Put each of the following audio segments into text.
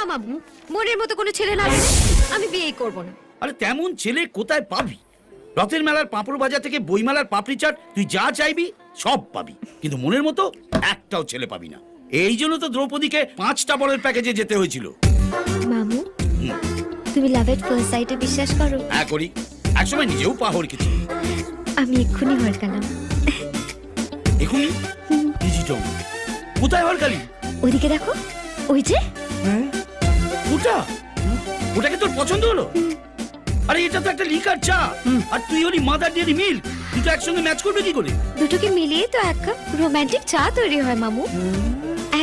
না মামু, মনের মতো কোনো ছেলে না পেলে আমি বিয়েই করব না। আরে তেমন ছেলে কোথায় পাবি? রথের মেলার পাঁপড় বাজার থেকে বইমেলার পাপড়ি চাট তুই যা চাইবি সব পাবি, কিন্তু মনের মতো একটাও ছেলে পাবি না। এই জন্য তো দ্রৌপদীকে 5টা বলের প্যাকেজে যেতে হয়েছিল। মামু, তুমি লাভ এট ফার্স্ট সাইটে বিশ্বাস করো? হ্যাঁ করি, একসময় নিজেও পা হরকেছি। আমি এক্ষুনি হরকালাম। এখুনি? কোথায় হরকালি? ওইদিকে দেখো, ওই যে ওটা, ওটাকে তোর পছন্দ হলো? আরে এটা তো একটা লিকার চা, আর তুই হলি মাদার ডেয়ারি মিল্ক, দুটো একসঙ্গে ম্যাচ করবে কি করে? দুটোকে মিলিয়ে তো এক কাপ রোমান্টিক চা তৈরি হয় মামু।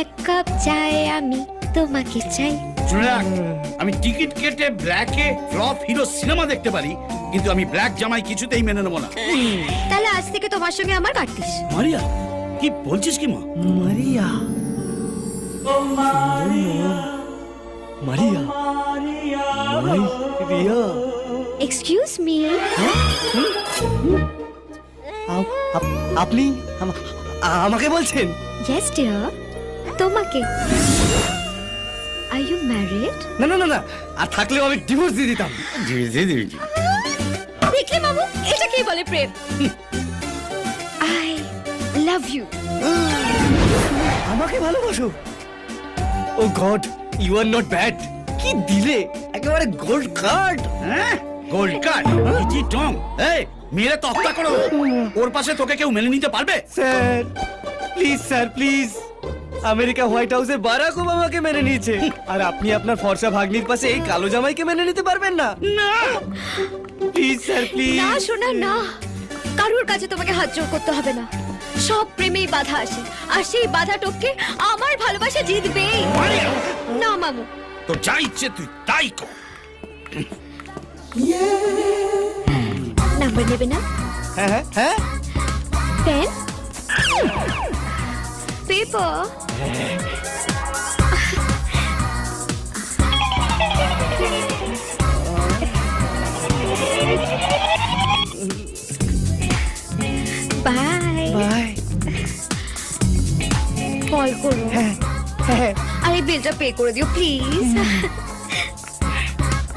এক কাপ চায়ে আমি তোমাকে চাই। শুনে রাখ, আমি টিকিট কেটে ব্ল্যাকে ফ্লপ হিরো সিনেমা দেখতে পারি, কিন্তু আমি ব্ল্যাক জামাই কিছুতেই মেনে নেবো না। তাহলে আজ থেকে তোমার সঙ্গে আমার কাটতিস। মারিয়া, কি বলছিস কি মা? মারিয়া, মারিয়া, মারিয়া। এক্সকিউজ মি, আপনি আমাকে বলছেন? ইয়েস ডিয়ার, তোমাকে। Are you married? না না না না, আর থাকলেও আমি ডিভোর্স দিয়ে দিতাম। দেখলে মামু, এটা কি বলে প্রেম? I love you. আমাকে ভালোবাসো? Oh God, you are not bad. কি দিলে, একেবারে গোল্ড কার্ড। হ্যাঁ, গোল্ড কার্ড? ইজি টং, এই মেরে তক্তা করো। ওর পাশে তোকে কেউ মেনে নিতে পারবে? Sir please, sir please. America white হাউসে বারাক ওবামাকে মেনে নিয়েছে, আর আপনি আপনার ফর্সা ভাগ্নির পাশে এই কালো জামাইকে মেনে নিতে পারবেন না? না প্লিজ স্যার, প্লিজ। না শোনা না, কারোর কাছে তোমাকে হাত জোড় করতে হবে না। সব প্রেমেই বাধা আসে, আর সেই বাধা টপকে আমার ভালোবাসা জিতবেই। না মামু, তো যা ইচ্ছে তুই তাই কর। নাম্বার নেবে না? হ্যাঁ হ্যাঁ হ্যাঁ। Pen, paper. Bye bye. Call করো, হ্যাঁ হ্যাঁ। আর এই বিলটা পে করে দিও প্লিজ।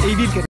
এই বিল